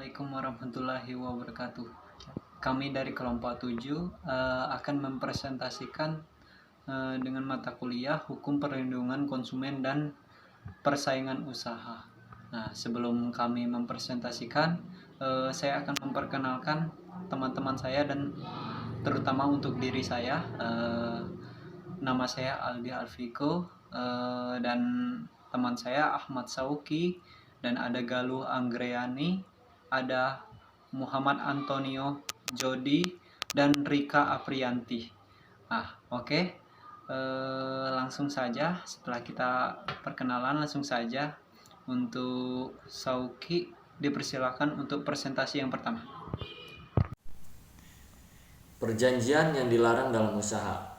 Assalamualaikum warahmatullahi wabarakatuh. Kami dari kelompok 7 akan mempresentasikan dengan mata kuliah Hukum Perlindungan Konsumen dan Persaingan Usaha. Nah, sebelum kami mempresentasikan, saya akan memperkenalkan teman-teman saya dan terutama untuk diri saya. Nama saya Aldi Alfiko dan teman saya Ahmad Sauki, dan ada Galuh Anggreani, ada Muhammad Antonio Jodi, dan Rika Aprianti. Oke. Langsung saja, setelah kita perkenalan, langsung saja untuk Sauki dipersilakan untuk presentasi yang pertama. Perjanjian yang dilarang dalam usaha.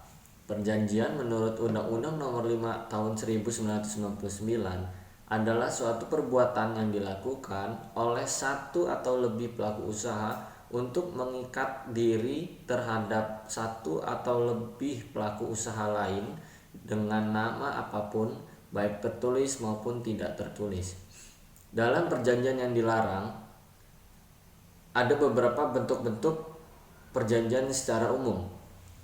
Perjanjian menurut Undang-Undang Nomor 5 Tahun 1999 adalah suatu perbuatan yang dilakukan oleh satu atau lebih pelaku usaha untuk mengikat diri terhadap satu atau lebih pelaku usaha lain dengan nama apapun, baik tertulis maupun tidak tertulis. Dalam perjanjian yang dilarang, ada beberapa bentuk-bentuk perjanjian secara umum.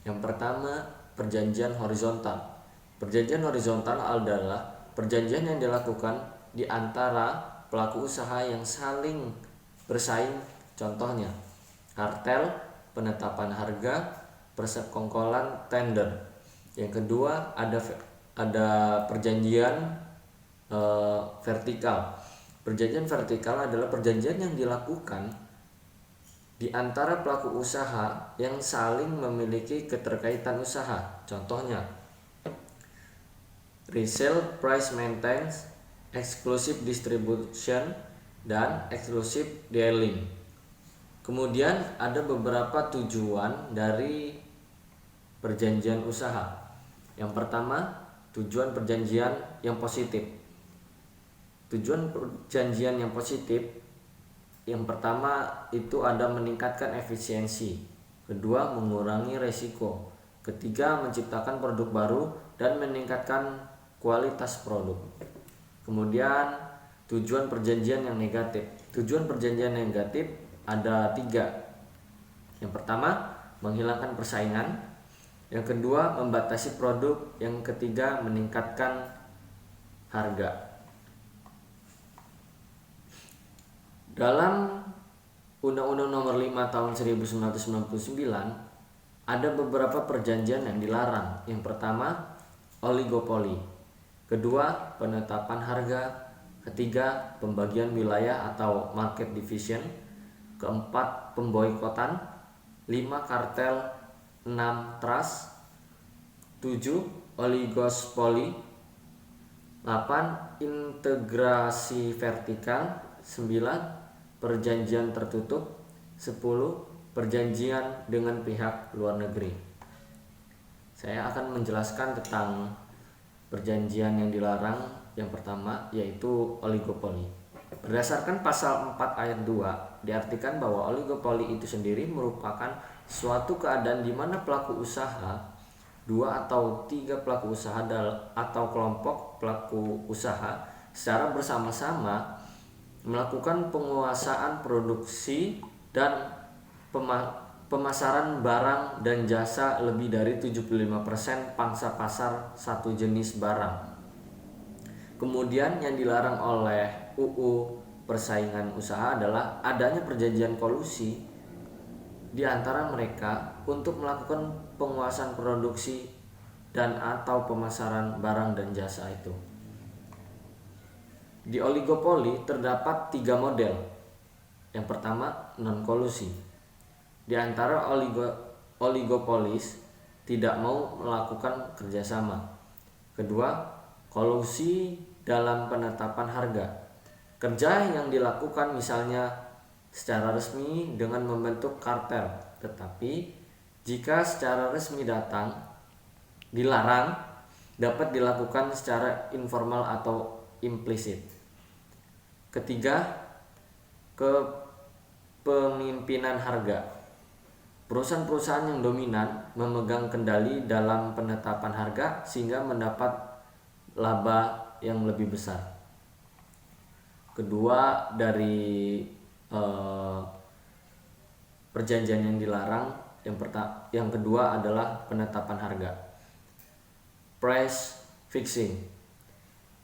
Yang pertama, perjanjian horizontal. Perjanjian horizontal adalah perjanjian yang dilakukan di antara pelaku usaha yang saling bersaing, contohnya kartel, penetapan harga, persekongkolan, tender. Yang kedua, ada perjanjian vertikal. Perjanjian vertikal adalah perjanjian yang dilakukan di antara pelaku usaha yang saling memiliki keterkaitan usaha, contohnya resale, price maintenance, exclusive distribution, dan exclusive dealing. Kemudian ada beberapa tujuan dari perjanjian usaha. Yang pertama, tujuan perjanjian yang positif. Tujuan perjanjian yang positif yang pertama itu ada meningkatkan efisiensi, kedua mengurangi resiko, ketiga menciptakan produk baru dan meningkatkan kualitas produk. Kemudian tujuan perjanjian yang negatif. Tujuan perjanjian negatif ada 3. Yang pertama, menghilangkan persaingan. Yang kedua, membatasi produk. Yang ketiga, meningkatkan harga. Dalam Undang-Undang Nomor 5 Tahun 1999 ada beberapa perjanjian yang dilarang. Yang pertama, oligopoli. Kedua, penetapan harga. Ketiga, pembagian wilayah atau market division. Keempat, pemboikotan. 5, kartel. 6, trust. 7, oligospoli. 8, integrasi vertikal. 9, perjanjian tertutup. 10, perjanjian dengan pihak luar negeri. Saya akan menjelaskan tentang perjanjian yang dilarang. Yang pertama yaitu oligopoli. Berdasarkan pasal 4 ayat 2 diartikan bahwa oligopoli itu sendiri merupakan suatu keadaan di mana pelaku usaha, 2 atau 3 pelaku usaha atau kelompok pelaku usaha secara bersama-sama melakukan penguasaan produksi dan pemasaran barang dan jasa lebih dari 75% pangsa pasar satu jenis barang. Kemudian yang dilarang oleh UU Persaingan Usaha adalah adanya perjanjian kolusi di antara mereka untuk melakukan penguasaan produksi dan atau pemasaran barang dan jasa itu. Di oligopoli terdapat 3 model. Yang pertama, non-kolusi. Di antara oligopolis tidak mau melakukan kerjasama. Kedua, kolusi dalam penetapan harga. Kerja yang dilakukan misalnya secara resmi dengan membentuk kartel, tetapi jika secara resmi dilarang, dapat dilakukan secara informal atau implisit. Ketiga, kepemimpinan harga. Perusahaan-perusahaan yang dominan memegang kendali dalam penetapan harga sehingga mendapat laba yang lebih besar. Kedua, dari eh, perjanjian yang dilarang. Yang kedua adalah penetapan harga, price fixing.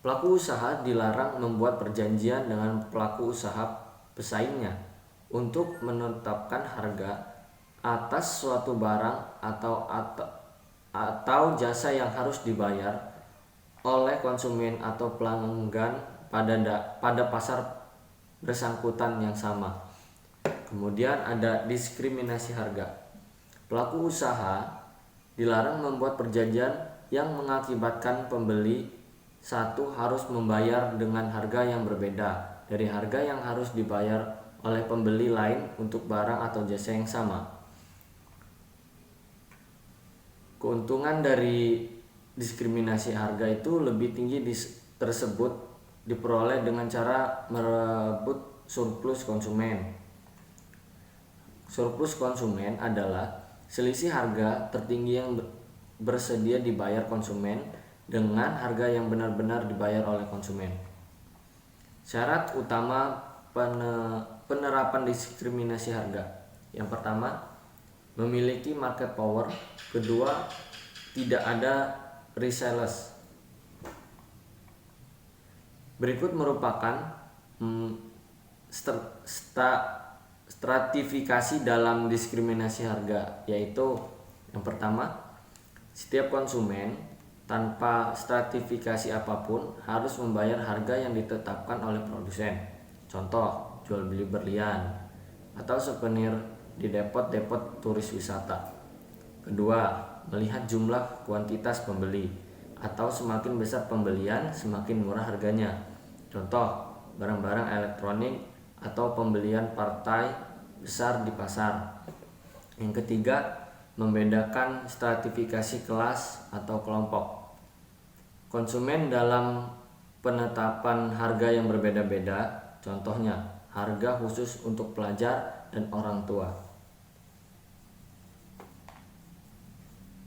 Pelaku usaha dilarang membuat perjanjian dengan pelaku usaha pesaingnya untuk menetapkan harga atas suatu barang atau jasa yang harus dibayar oleh konsumen atau pelanggan pada pasar bersangkutan yang sama. Kemudian ada diskriminasi harga. Pelaku usaha dilarang membuat perjanjian yang mengakibatkan pembeli satu harus membayar dengan harga yang berbeda dari harga yang harus dibayar oleh pembeli lain untuk barang atau jasa yang sama. Keuntungan dari diskriminasi harga itu lebih tinggi tersebut diperoleh dengan cara merebut surplus konsumen. Surplus konsumen adalah selisih harga tertinggi yang bersedia dibayar konsumen dengan harga yang benar-benar dibayar oleh konsumen. Syarat utama penerapan diskriminasi harga. Yang pertama, memiliki market power. Kedua, tidak ada resellers. Berikut merupakan stratifikasi dalam diskriminasi harga, yaitu yang pertama, setiap konsumen tanpa stratifikasi apapun harus membayar harga yang ditetapkan oleh produsen. Contoh, jual beli berlian atau souvenir di depot-depot turis wisata. Kedua, melihat jumlah kuantitas pembeli atau semakin besar pembelian semakin murah harganya. Contoh, barang-barang elektronik atau pembelian partai besar di pasar. Yang ketiga, membedakan stratifikasi kelas atau kelompok. Konsumen dalam penetapan harga yang berbeda-beda, contohnya harga khusus untuk pelajar dan orang tua.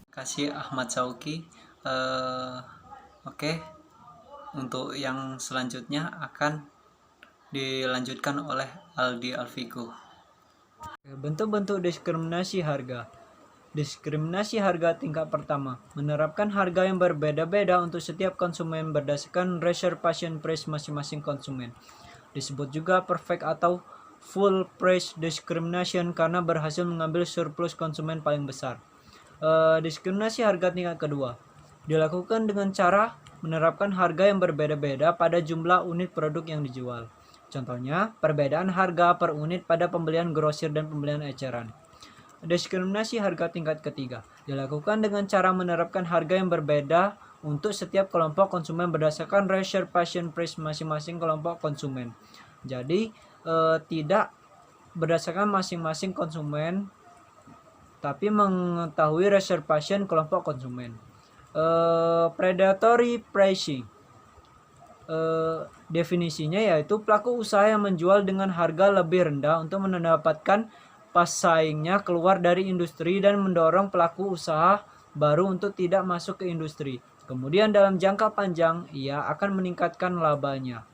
Terima kasih Ahmad Sauki. Oke, untuk yang selanjutnya akan dilanjutkan oleh Aldi Alfigo. Bentuk-bentuk diskriminasi harga. Diskriminasi harga tingkat pertama, menerapkan harga yang berbeda-beda untuk setiap konsumen berdasarkan reservation price masing-masing konsumen. Disebut juga perfect atau full price discrimination karena berhasil mengambil surplus konsumen paling besar. Diskriminasi harga tingkat kedua, dilakukan dengan cara menerapkan harga yang berbeda-beda pada jumlah unit produk yang dijual. Contohnya, perbedaan harga per unit pada pembelian grosir dan pembelian eceran. Diskriminasi harga tingkat ketiga, dilakukan dengan cara menerapkan harga yang berbeda untuk setiap kelompok konsumen berdasarkan reservation price masing-masing kelompok konsumen. Jadi, tidak berdasarkan masing-masing konsumen, tapi mengetahui reservation kelompok konsumen. Predatory pricing. Definisinya yaitu pelaku usaha yang menjual dengan harga lebih rendah untuk mendapatkan pesaingnya keluar dari industri dan mendorong pelaku usaha baru untuk tidak masuk ke industri. Kemudian dalam jangka panjang ia akan meningkatkan labanya.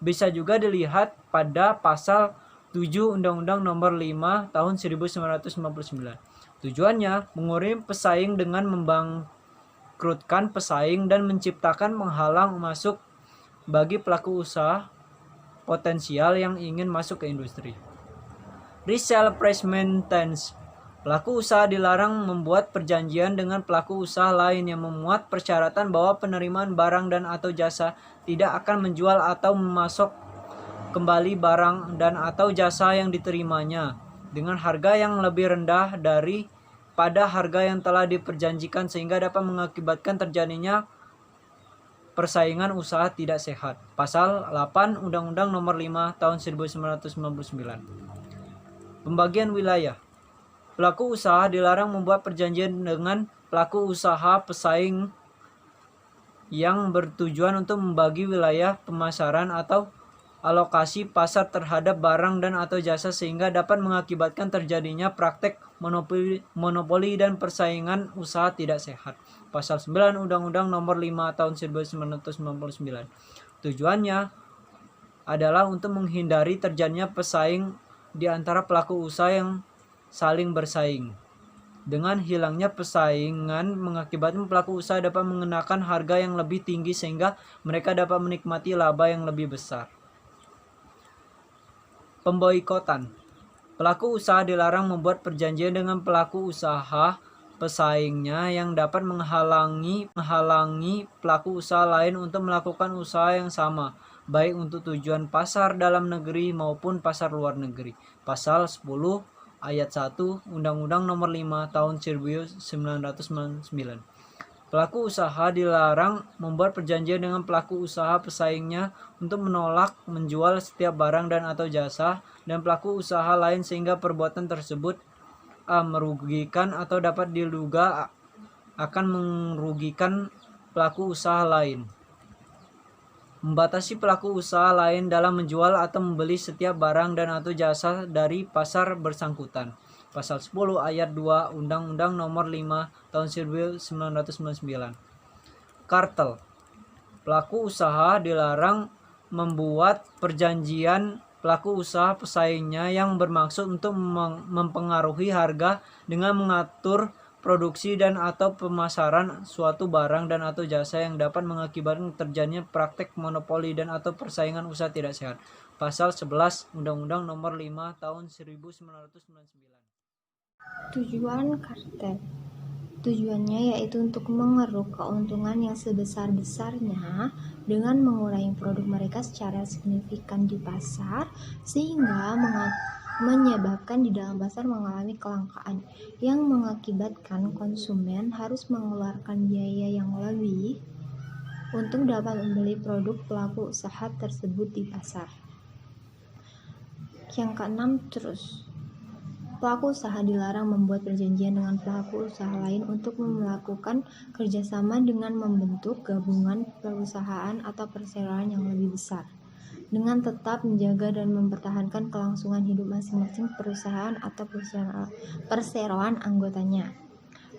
Bisa juga dilihat pada pasal 7 Undang-Undang Nomor 5 Tahun 1999. Tujuannya mengurangi pesaing dengan membangkrutkan pesaing dan menciptakan penghalang masuk bagi pelaku usaha potensial yang ingin masuk ke industri. Resell price maintenance. Pelaku usaha dilarang membuat perjanjian dengan pelaku usaha lain yang memuat persyaratan bahwa penerimaan barang dan atau jasa tidak akan menjual atau memasok kembali barang dan atau jasa yang diterimanya dengan harga yang lebih rendah dari pada harga yang telah diperjanjikan sehingga dapat mengakibatkan terjadinya persaingan usaha tidak sehat. Pasal 8 Undang-Undang Nomor 5 Tahun 1999. Pembagian wilayah. Pelaku usaha dilarang membuat perjanjian dengan pelaku usaha pesaing yang bertujuan untuk membagi wilayah pemasaran atau alokasi pasar terhadap barang dan atau jasa sehingga dapat mengakibatkan terjadinya praktek monopoli dan persaingan usaha tidak sehat. Pasal 9 Undang-Undang Nomor 5 Tahun 1999. Tujuannya adalah untuk menghindari terjadinya pesaing di antara pelaku usaha yang saling bersaing. Dengan hilangnya persaingan mengakibatkan pelaku usaha dapat mengenakan harga yang lebih tinggi sehingga mereka dapat menikmati laba yang lebih besar. Pemboikotan. Pelaku usaha dilarang membuat perjanjian dengan pelaku usaha pesaingnya yang dapat menghalangi pelaku usaha lain untuk melakukan usaha yang sama, baik untuk tujuan pasar dalam negeri maupun pasar luar negeri. Pasal 10 ayat 1 Undang-Undang Nomor 5 Tahun 1999. Pelaku usaha dilarang membuat perjanjian dengan pelaku usaha pesaingnya untuk menolak menjual setiap barang dan atau jasa dan pelaku usaha lain sehingga perbuatan tersebut merugikan atau dapat diduga akan merugikan pelaku usaha lain. Membatasi pelaku usaha lain dalam menjual atau membeli setiap barang dan atau jasa dari pasar bersangkutan. Pasal 10 ayat 2 Undang-Undang Nomor 5 Tahun 1999. Kartel. Pelaku usaha dilarang membuat perjanjian pelaku usaha pesaingnya yang bermaksud untuk mempengaruhi harga dengan mengatur produksi dan atau pemasaran suatu barang dan atau jasa yang dapat mengakibatkan terjadinya praktek monopoli dan atau persaingan usaha tidak sehat. Pasal 11 Undang-Undang Nomor 5 Tahun 1999. Tujuan kartel. Tujuannya yaitu untuk mengeruk keuntungan yang sebesar-besarnya dengan mengurangi produk mereka secara signifikan di pasar sehingga menyebabkan di dalam pasar mengalami kelangkaan yang mengakibatkan konsumen harus mengeluarkan biaya yang lebih untuk dapat membeli produk pelaku usaha tersebut di pasar. Yang keenam, terus pelaku usaha dilarang membuat perjanjian dengan pelaku usaha lain untuk melakukan kerjasama dengan membentuk gabungan perusahaan atau perseroan yang lebih besar, dengan tetap menjaga dan mempertahankan kelangsungan hidup masing-masing perusahaan atau perseroan anggotanya.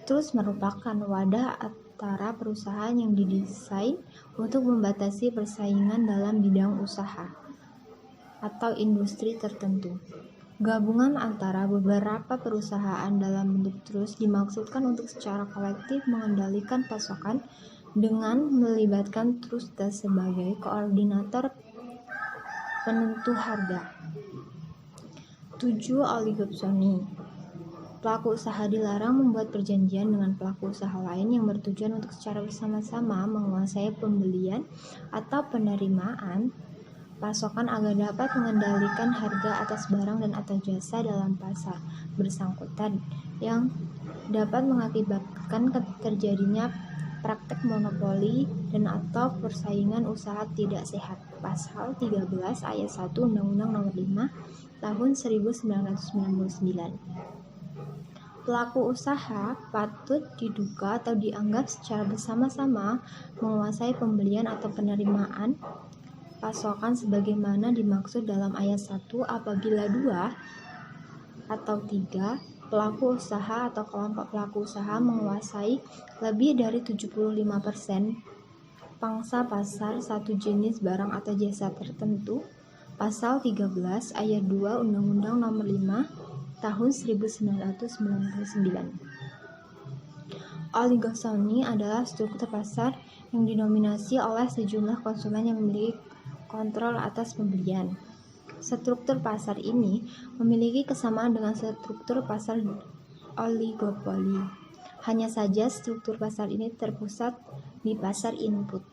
Terus merupakan wadah antara perusahaan yang didesain untuk membatasi persaingan dalam bidang usaha atau industri tertentu. Gabungan antara beberapa perusahaan dalam bentuk trust dimaksudkan untuk secara kolektif mengendalikan pasokan dengan melibatkan trust sebagai koordinator penentu harga. 7. Oligopsoni. Pelaku usaha dilarang membuat perjanjian dengan pelaku usaha lain yang bertujuan untuk secara bersama-sama menguasai pembelian atau penerimaan pasokan agar dapat mengendalikan harga atas barang dan atau jasa dalam pasar bersangkutan yang dapat mengakibatkan terjadinya praktek monopoli dan atau persaingan usaha tidak sehat. Pasal 13 ayat 1 Undang-Undang Nomor 5 Tahun 1999. Pelaku usaha patut diduga atau dianggap secara bersama-sama menguasai pembelian atau penerimaan pasokan sebagaimana dimaksud dalam ayat 1 apabila 2 atau 3 pelaku usaha atau kelompok pelaku usaha menguasai lebih dari 75% pangsa pasar satu jenis barang atau jasa tertentu. Pasal 13 ayat 2 Undang-Undang Nomor 5 Tahun 1999. Oligopsoni adalah struktur pasar yang didominasi oleh sejumlah konsumen yang memiliki kontrol atas pembelian. Struktur pasar ini memiliki kesamaan dengan struktur pasar oligopoli. Hanya saja struktur pasar ini terpusat di pasar input.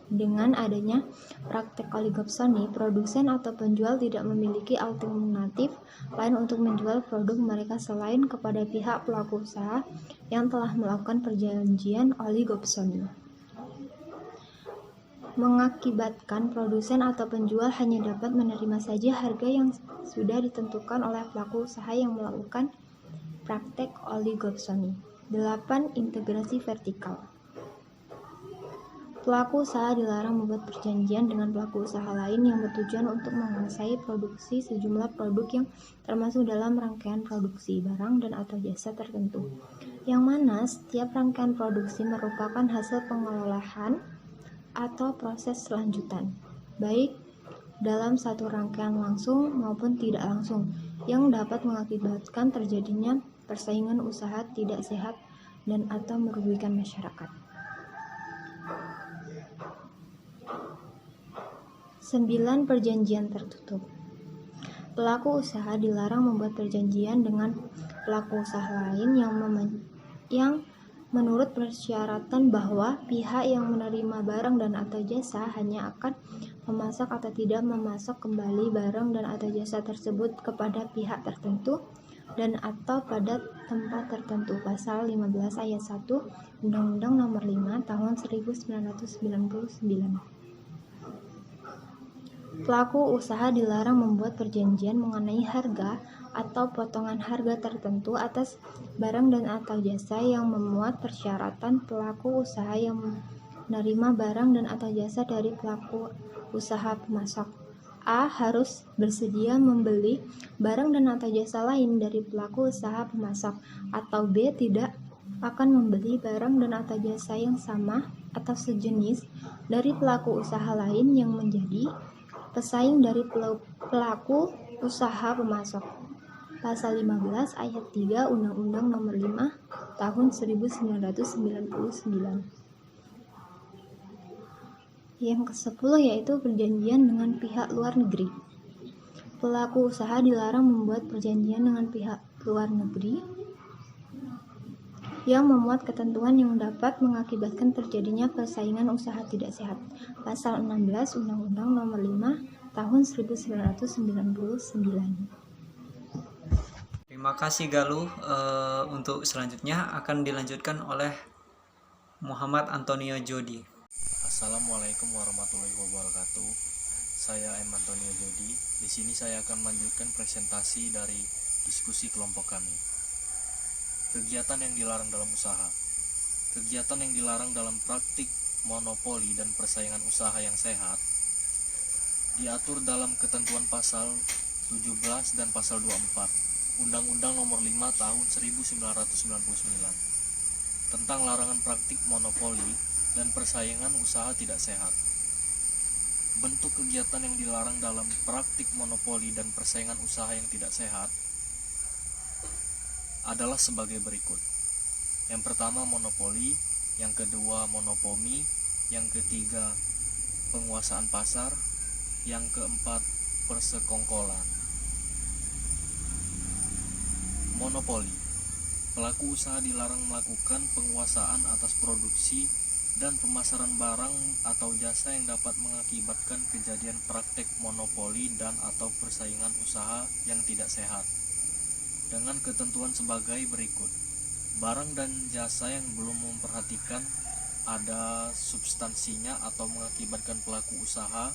Dengan adanya praktek oligopsoni, produsen atau penjual tidak memiliki alternatif lain untuk menjual produk mereka selain kepada pihak pelaku usaha yang telah melakukan perjanjian oligopsoni. Mengakibatkan produsen atau penjual hanya dapat menerima saja harga yang sudah ditentukan oleh pelaku usaha yang melakukan praktek oligopsoni. 8. Integrasi vertikal. Pelaku usaha dilarang membuat perjanjian dengan pelaku usaha lain yang bertujuan untuk menguasai produksi sejumlah produk yang termasuk dalam rangkaian produksi barang dan atau jasa tertentu, yang mana setiap rangkaian produksi merupakan hasil pengolahan atau proses lanjutan, baik dalam satu rangkaian langsung maupun tidak langsung yang dapat mengakibatkan terjadinya persaingan usaha tidak sehat dan atau merugikan masyarakat. 9. Perjanjian tertutup. Pelaku usaha dilarang membuat perjanjian dengan pelaku usaha lain yang menurut persyaratan bahwa pihak yang menerima barang dan atau jasa hanya akan memasak atau tidak memasok kembali barang dan atau jasa tersebut kepada pihak tertentu dan atau pada tempat tertentu. Pasal 15 ayat 1 Undang-Undang Nomor 5 Tahun 1999. Pelaku usaha dilarang membuat perjanjian mengenai harga atau potongan harga tertentu atas barang dan atau jasa yang memuat persyaratan pelaku usaha yang menerima barang dan atau jasa dari pelaku usaha pemasok. A. Harus bersedia membeli barang dan atau jasa lain dari pelaku usaha pemasok, atau B. Tidak akan membeli barang dan atau jasa yang sama atau sejenis dari pelaku usaha lain yang menjadi pesaing dari pelaku usaha pemasok. Pasal 15 ayat 3 Undang-Undang Nomor 5 Tahun 1999. Yang ke-10 yaitu perjanjian dengan pihak luar negeri. Pelaku usaha dilarang membuat perjanjian dengan pihak luar negeri yang memuat ketentuan yang dapat mengakibatkan terjadinya persaingan usaha tidak sehat. Pasal 16 Undang-Undang Nomor 5 Tahun 1999. Terima kasih Galuh. Untuk selanjutnya akan dilanjutkan oleh Muhammad Antonio Jodi. Assalamualaikum warahmatullahi wabarakatuh. Saya M. Antonio Jodi. Di sini saya akan melanjutkan presentasi dari diskusi kelompok kami. Kegiatan yang dilarang dalam usaha. Kegiatan yang dilarang dalam praktik monopoli dan persaingan usaha yang sehat diatur dalam ketentuan pasal 17 dan pasal 24 Undang-Undang Nomor 5 Tahun 1999 tentang larangan praktik monopoli dan persaingan usaha tidak sehat. Bentuk kegiatan yang dilarang dalam praktik monopoli dan persaingan usaha yang tidak sehat adalah sebagai berikut. Yang pertama monopoli, yang kedua monopomi, yang ketiga penguasaan pasar, yang keempat persekongkolan. Monopoli. Pelaku usaha dilarang melakukan penguasaan atas produksi dan pemasaran barang atau jasa yang dapat mengakibatkan kejadian praktek monopoli dan atau persaingan usaha yang tidak sehat. Dengan ketentuan sebagai berikut. Barang dan jasa yang belum memperhatikan ada substansinya atau mengakibatkan pelaku usaha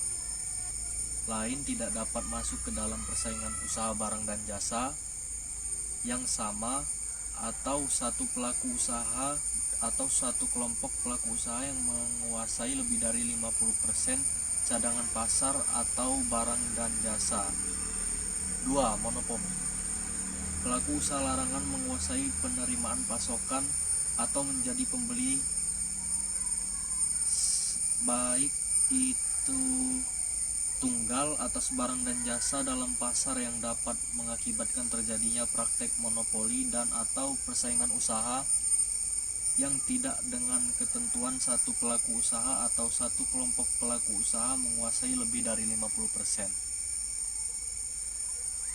lain tidak dapat masuk ke dalam persaingan usaha barang dan jasa yang sama, atau satu pelaku usaha atau suatu kelompok pelaku usaha yang menguasai lebih dari 50% cadangan pasar atau barang dan jasa. 2. Monopomi. Pelaku usaha larangan menguasai penerimaan pasokan atau menjadi pembeli, baik itu tunggal atas barang dan jasa dalam pasar yang dapat mengakibatkan terjadinya praktek monopoli dan atau persaingan usaha yang tidak dengan ketentuan satu pelaku usaha atau satu kelompok pelaku usaha menguasai lebih dari 50%.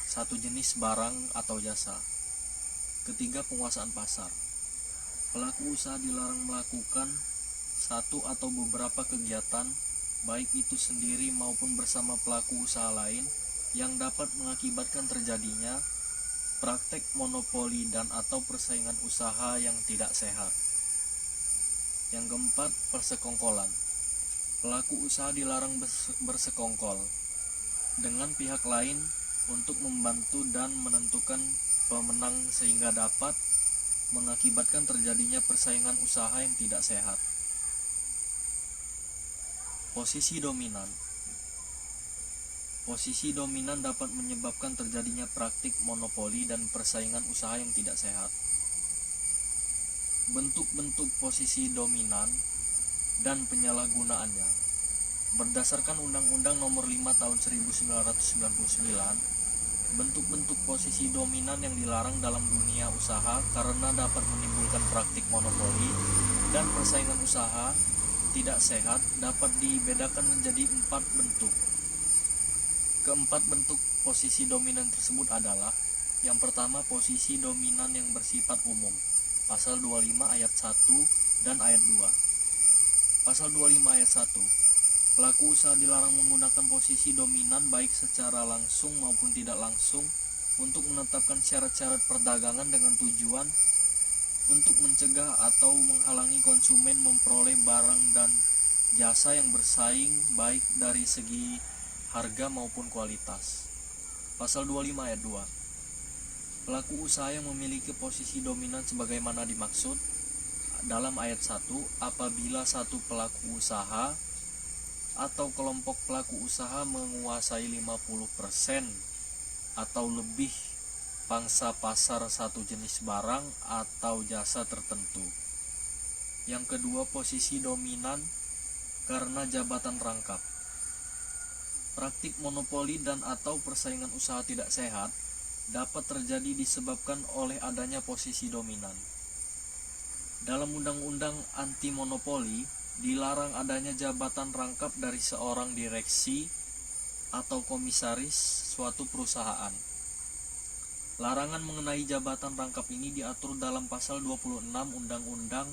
Satu jenis barang atau jasa. Ketiga, penguasaan pasar. Pelaku usaha dilarang melakukan satu atau beberapa kegiatan, baik itu sendiri maupun bersama pelaku usaha lain, yang dapat mengakibatkan terjadinya praktek monopoli dan atau persaingan usaha yang tidak sehat. Yang keempat, persekongkolan. Pelaku usaha dilarang bersekongkol dengan pihak lain untuk membantu dan menentukan pemenang sehingga dapat mengakibatkan terjadinya persaingan usaha yang tidak sehat. Posisi dominan. Posisi dominan dapat menyebabkan terjadinya praktik monopoli dan persaingan usaha yang tidak sehat. Bentuk-bentuk posisi dominan dan penyalahgunaannya. Berdasarkan Undang-Undang Nomor 5 Tahun 1999, bentuk-bentuk posisi dominan yang dilarang dalam dunia usaha karena dapat menimbulkan praktik monopoli dan persaingan usaha tidak sehat dapat dibedakan menjadi 4 bentuk. Keempat bentuk posisi dominan tersebut adalah: yang pertama, posisi dominan yang bersifat umum, pasal 25 ayat 1 dan ayat 2. Pasal 25 ayat 1. Pelaku usaha dilarang menggunakan posisi dominan baik secara langsung maupun tidak langsung untuk menetapkan syarat-syarat perdagangan dengan tujuan untuk mencegah atau menghalangi konsumen memperoleh barang dan jasa yang bersaing baik dari segi harga maupun kualitas. Pasal 25 ayat 2. Pelaku usaha yang memiliki posisi dominan sebagaimana dimaksud dalam ayat 1 apabila satu pelaku usaha atau kelompok pelaku usaha menguasai 50% atau lebih pangsa pasar satu jenis barang atau jasa tertentu. Yang kedua, posisi dominan karena jabatan rangkap. Praktik monopoli dan atau persaingan usaha tidak sehat dapat terjadi disebabkan oleh adanya posisi dominan. Dalam Undang-Undang Anti Monopoli dilarang adanya jabatan rangkap dari seorang direksi atau komisaris suatu perusahaan. Larangan mengenai jabatan rangkap ini diatur dalam pasal 26 Undang-Undang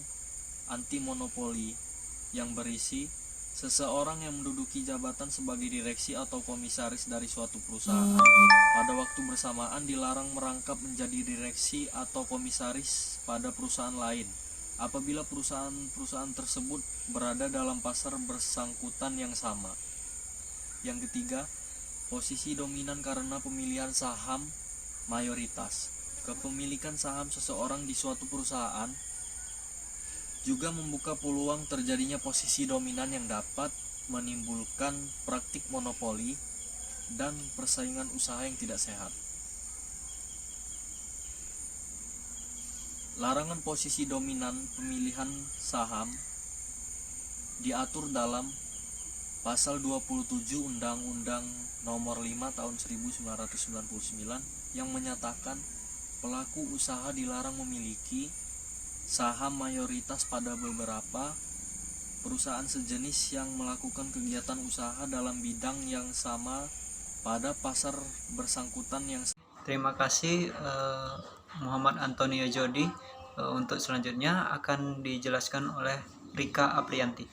Anti Monopoli yang berisi seseorang yang menduduki jabatan sebagai direksi atau komisaris dari suatu perusahaan pada waktu bersamaan dilarang merangkap menjadi direksi atau komisaris pada perusahaan lain apabila perusahaan tersebut berada dalam pasar bersangkutan yang sama. Yang ketiga, posisi dominan karena pemilihan saham mayoritas. Kepemilikan saham seseorang di suatu perusahaan juga membuka peluang terjadinya posisi dominan yang dapat menimbulkan praktik monopoli dan persaingan usaha yang tidak sehat. Larangan posisi dominan pemilihan saham diatur dalam pasal 27 Undang-Undang Nomor 5 Tahun 1999 yang menyatakan pelaku usaha dilarang memiliki saham mayoritas pada beberapa perusahaan sejenis yang melakukan kegiatan usaha dalam bidang yang sama pada pasar bersangkutan yang. Terima kasih Muhammad Antonio Jodi. Untuk selanjutnya akan dijelaskan oleh Rika Aprianti.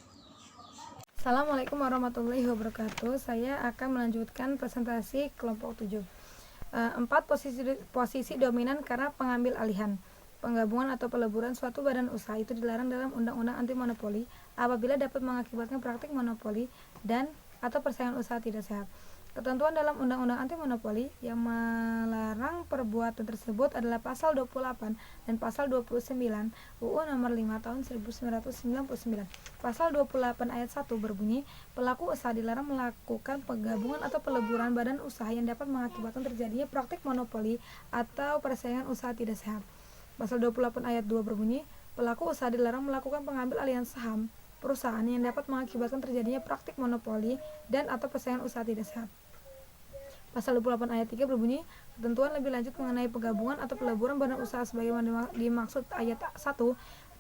Assalamualaikum warahmatullahi wabarakatuh. Saya akan melanjutkan presentasi kelompok 7. 4 posisi dominan karena pengambil alihan. Penggabungan atau peleburan suatu badan usaha itu dilarang dalam Undang-Undang Anti Monopoli apabila dapat mengakibatkan praktik monopoli dan atau persaingan usaha tidak sehat. Ketentuan dalam Undang-Undang Anti Monopoli yang melarang perbuatan tersebut adalah pasal 28 dan pasal 29 UU Nomor 5 Tahun 1999. Pasal 28 ayat 1 berbunyi, pelaku usaha dilarang melakukan penggabungan atau peleburan badan usaha yang dapat mengakibatkan terjadinya praktik monopoli atau persaingan usaha tidak sehat. Pasal 28 ayat 2 berbunyi, pelaku usaha dilarang melakukan pengambil alihan saham perusahaan yang dapat mengakibatkan terjadinya praktik monopoli dan atau persaingan usaha tidak sehat. Pasal 28 ayat 3 berbunyi, ketentuan lebih lanjut mengenai penggabungan atau peleburan badan usaha sebagaimana dimaksud ayat 1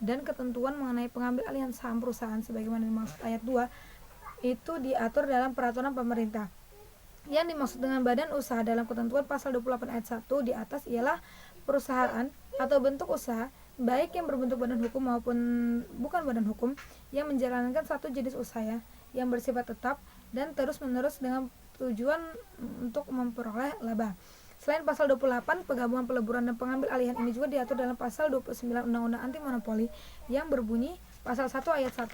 dan ketentuan mengenai pengambil alihan saham perusahaan sebagaimana dimaksud ayat 2 itu diatur dalam peraturan pemerintah. Yang dimaksud dengan badan usaha dalam ketentuan pasal 28 ayat 1 di atas ialah perusahaan atau bentuk usaha baik yang berbentuk badan hukum maupun bukan badan hukum yang menjalankan satu jenis usaha yang bersifat tetap dan terus-menerus dengan tujuan untuk memperoleh laba. Selain pasal 28, penggabungan, peleburan, dan pengambil alihan ini juga diatur dalam pasal 29 Undang-Undang Anti Monopoli yang berbunyi pasal 1 ayat 1,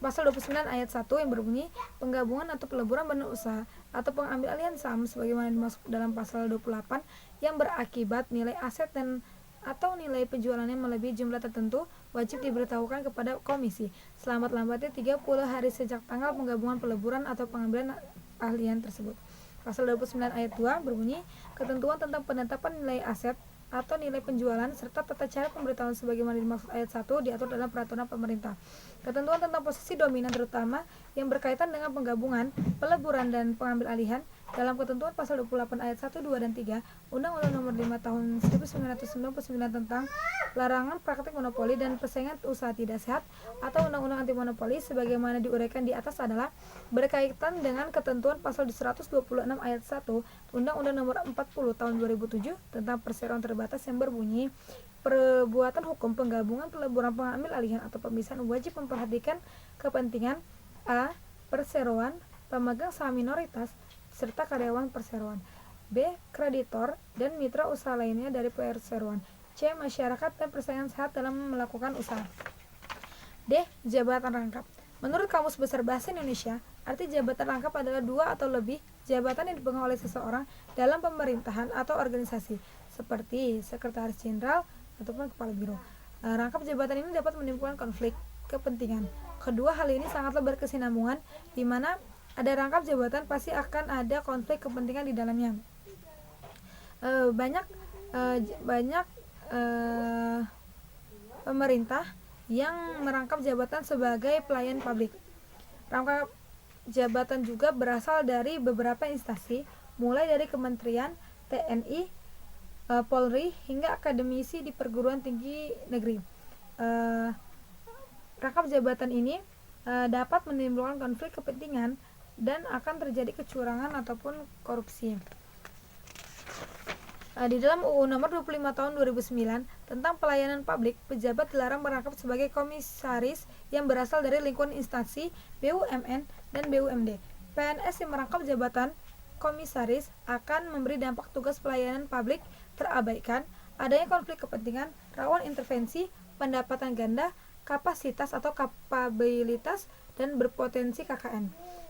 pasal 29 ayat 1 yang berbunyi penggabungan atau peleburan badan usaha atau pengambil alihan saham sebagaimana dimaksud dalam pasal 28 yang berakibat nilai aset dan atau nilai penjualannya melebihi jumlah tertentu wajib diberitahukan kepada komisi selambat-lambatnya 30 hari sejak tanggal penggabungan, peleburan, atau pengambilan alihan tersebut. Pasal 29 ayat 2 berbunyi, ketentuan tentang penetapan nilai aset atau nilai penjualan serta tata cara pemberitahuan sebagaimana dimaksud ayat 1 diatur dalam peraturan pemerintah. Ketentuan tentang posisi dominan terutama yang berkaitan dengan penggabungan, peleburan dan pengambil alihan dalam ketentuan pasal 28 ayat 1, 2 dan 3 Undang-Undang Nomor 5 Tahun 1999 tentang larangan praktik monopoli dan persaingan usaha tidak sehat atau Undang-Undang Anti Monopoli sebagaimana diuraikan di atas adalah berkaitan dengan ketentuan pasal 126 ayat 1 Undang-Undang Nomor 40 Tahun 2007 tentang perseroan terbatas yang berbunyi perbuatan hukum penggabungan, peleburan, pengambil alihan atau pemisahan wajib memperhatikan kepentingan A. Perseroan, pemegang saham minoritas serta karyawan perseroan, B. Kreditor dan mitra usaha lainnya dari perseroan, C. Masyarakat dan persaingan sehat dalam melakukan usaha. D. Jabatan rangkap. Menurut Kamus Besar Bahasa Indonesia, arti jabatan rangkap adalah dua atau lebih jabatan yang dipegang oleh seseorang dalam pemerintahan atau organisasi, seperti sekretaris jenderal ataupun kepala biro. Rangkap jabatan ini dapat menimbulkan konflik kepentingan. Kedua hal ini sangatlah berkesinambungan, di mana ada rangkap jabatan pasti akan ada konflik kepentingan di dalamnya. Banyak pemerintah yang merangkap jabatan sebagai pelayan publik. Rangkap jabatan juga berasal dari beberapa instansi, mulai dari Kementerian, TNI, Polri, hingga akademisi di perguruan tinggi negeri. Rangkap jabatan ini dapat menimbulkan konflik kepentingan dan akan terjadi kecurangan ataupun korupsi. Di dalam UU Nomor 25 Tahun 2009 tentang pelayanan publik, pejabat dilarang merangkap sebagai komisaris yang berasal dari lingkungan instansi BUMN dan BUMD. PNS yang merangkap jabatan komisaris akan memberi dampak tugas pelayanan publik terabaikan, adanya konflik kepentingan, rawan intervensi, pendapatan ganda, kapasitas atau kapabilitas, dan berpotensi KKN.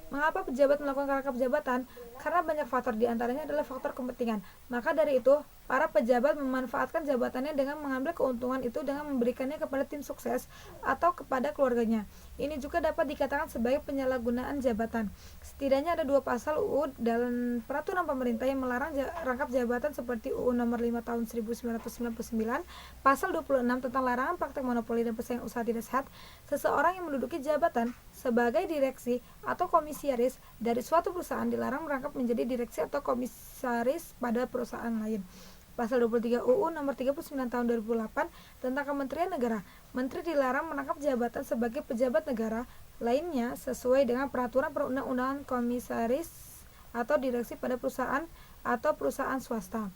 Mengapa pejabat melakukan rangkap jabatan? Karena banyak faktor, diantaranya adalah faktor kepentingan. Maka dari itu, para pejabat memanfaatkan jabatannya dengan mengambil keuntungan itu dengan memberikannya kepada tim sukses atau kepada keluarganya. Ini juga dapat dikatakan sebagai penyalahgunaan jabatan. Setidaknya ada 2 pasal UU dalam peraturan pemerintah yang melarang rangkap jabatan seperti UU Nomor 5 Tahun 1999, Pasal 26 tentang larangan praktek monopoli dan persaingan usaha tidak sehat. Seseorang yang menduduki jabatan sebagai direksi atau komisaris dari suatu perusahaan dilarang merangkap menjadi direksi atau komisaris pada perusahaan lain. Pasal 23 UU Nomor 39 Tahun 2008 tentang Kementerian Negara, menteri dilarang menangkap jabatan sebagai pejabat negara lainnya sesuai dengan peraturan perundang-undangan komisaris atau direksi pada perusahaan atau perusahaan swasta.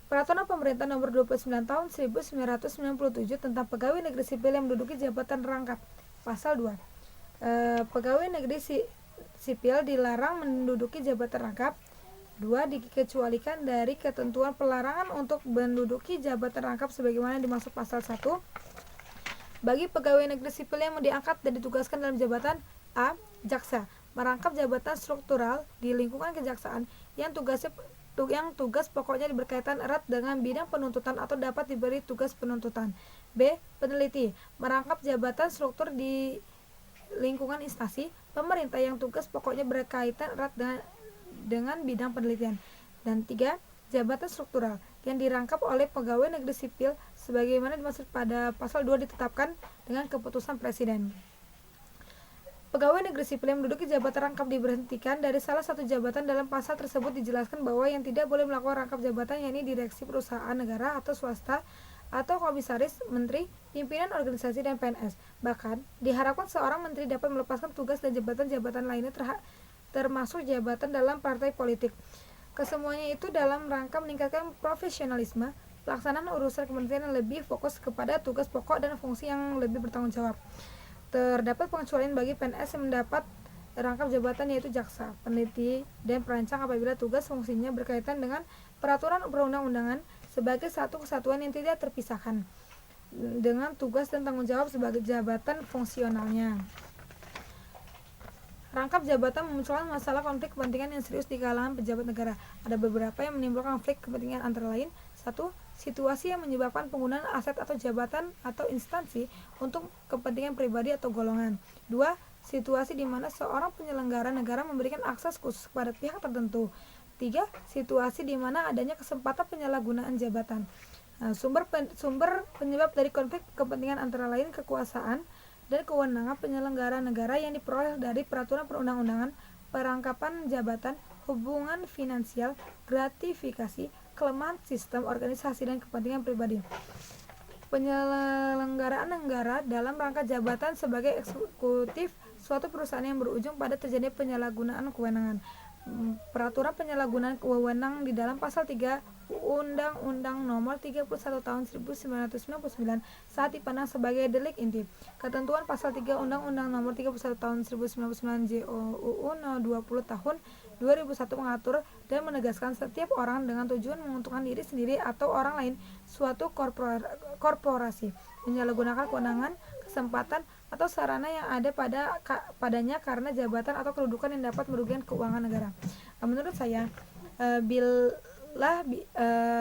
Peraturan Pemerintah Nomor 29 Tahun 1997 tentang Pegawai Negeri Sipil yang menduduki jabatan rangkap. Pasal 2. Pegawai negeri sipil dilarang menduduki jabatan rangkap. 2. Dikecualikan dari ketentuan pelarangan untuk menduduki jabatan rangkap sebagaimana dimaksud pasal 1. Bagi pegawai negeri sipil yang diangkat dan ditugaskan dalam jabatan A. Jaksa merangkap jabatan struktural di lingkungan kejaksaan yang tugas pokoknya berkaitan erat dengan bidang penuntutan atau dapat diberi tugas penuntutan. B. Peneliti merangkap jabatan struktur di lingkungan instansi pemerintah yang tugas pokoknya berkaitan erat dengan bidang penelitian. Dan 3. Jabatan struktural yang dirangkap oleh pegawai negeri sipil sebagaimana dimaksud pada pasal 2 ditetapkan dengan keputusan presiden. Pegawai negeri sipil yang menduduki jabatan rangkap diberhentikan dari salah satu jabatan. Dalam pasal tersebut dijelaskan bahwa yang tidak boleh melakukan rangkap jabatan yakni direksi perusahaan negara atau swasta atau komisaris, menteri, pimpinan organisasi, dan PNS. Bahkan, diharapkan seorang menteri dapat melepaskan tugas dan jabatan-jabatan lainnya termasuk jabatan dalam partai politik. Kesemuanya itu dalam rangka meningkatkan profesionalisme, pelaksanaan urusan kementerian yang lebih fokus kepada tugas pokok dan fungsi yang lebih bertanggung jawab. Terdapat pengecualian bagi PNS yang mendapat rangkap jabatan yaitu jaksa, peneliti, dan perancang apabila tugas fungsinya berkaitan dengan peraturan perundang-undangan sebagai satu kesatuan yang tidak terpisahkan dengan tugas dan tanggung jawab sebagai jabatan fungsionalnya. Rangkap jabatan memunculkan masalah konflik kepentingan yang serius di kalangan pejabat negara. Ada beberapa yang menimbulkan konflik kepentingan antara lain: 1. Situasi yang menyebabkan penggunaan aset atau jabatan atau instansi untuk kepentingan pribadi atau golongan. 2. Situasi di mana seorang penyelenggara negara memberikan akses khusus kepada pihak tertentu. 3. Situasi di mana adanya kesempatan penyalahgunaan jabatan. Sumber penyebab dari konflik kepentingan antara lain kekuasaan dan kewenangan penyelenggara negara yang diperoleh dari peraturan perundang-undangan, perangkapan jabatan, hubungan finansial, gratifikasi, kelemahan sistem organisasi, dan kepentingan pribadi. Penyelenggaraan negara dalam rangka jabatan sebagai eksekutif suatu perusahaan yang berujung pada terjadi penyalahgunaan kewenangan. Peraturan penyalahgunaan wewenang di dalam pasal 3 Undang-Undang Nomor 31 Tahun 1999 saat dipandang sebagai delik inti. Ketentuan pasal 3 Undang-Undang Nomor 31 Tahun 1999 JOUU No 20 Tahun 2001 mengatur dan menegaskan setiap orang dengan tujuan menguntungkan diri sendiri atau orang lain, suatu korporasi, menyalahgunakan kewenangan, kesempatan, atau sarana yang ada padanya karena jabatan atau kedudukan yang dapat merugikan keuangan negara. Menurut saya, bila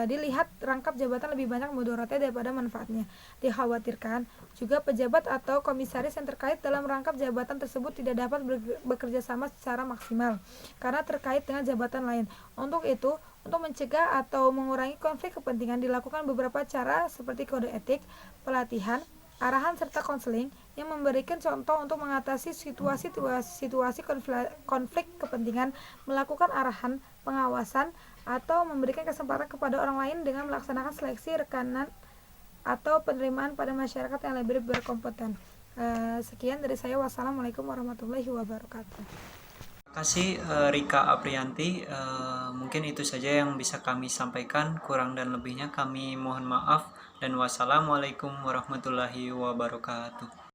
dilihat rangkap jabatan lebih banyak mudaratnya daripada manfaatnya. Dikhawatirkan juga pejabat atau komisaris yang terkait dalam rangkap jabatan tersebut tidak dapat bekerja sama secara maksimal karena terkait dengan jabatan lain. Untuk itu, untuk mencegah atau mengurangi konflik kepentingan dilakukan beberapa cara seperti kode etik, pelatihan, arahan serta konseling yang memberikan contoh untuk mengatasi situasi konflik kepentingan, melakukan arahan, pengawasan, atau memberikan kesempatan kepada orang lain dengan melaksanakan seleksi rekanan atau penerimaan pada masyarakat yang lebih berkompeten. Sekian dari saya. Wassalamualaikum warahmatullahi wabarakatuh. Terima kasih Rika Aprianti. Mungkin itu saja yang bisa kami sampaikan. Kurang dan lebihnya kami mohon maaf. Dan wassalamualaikum warahmatullahi wabarakatuh.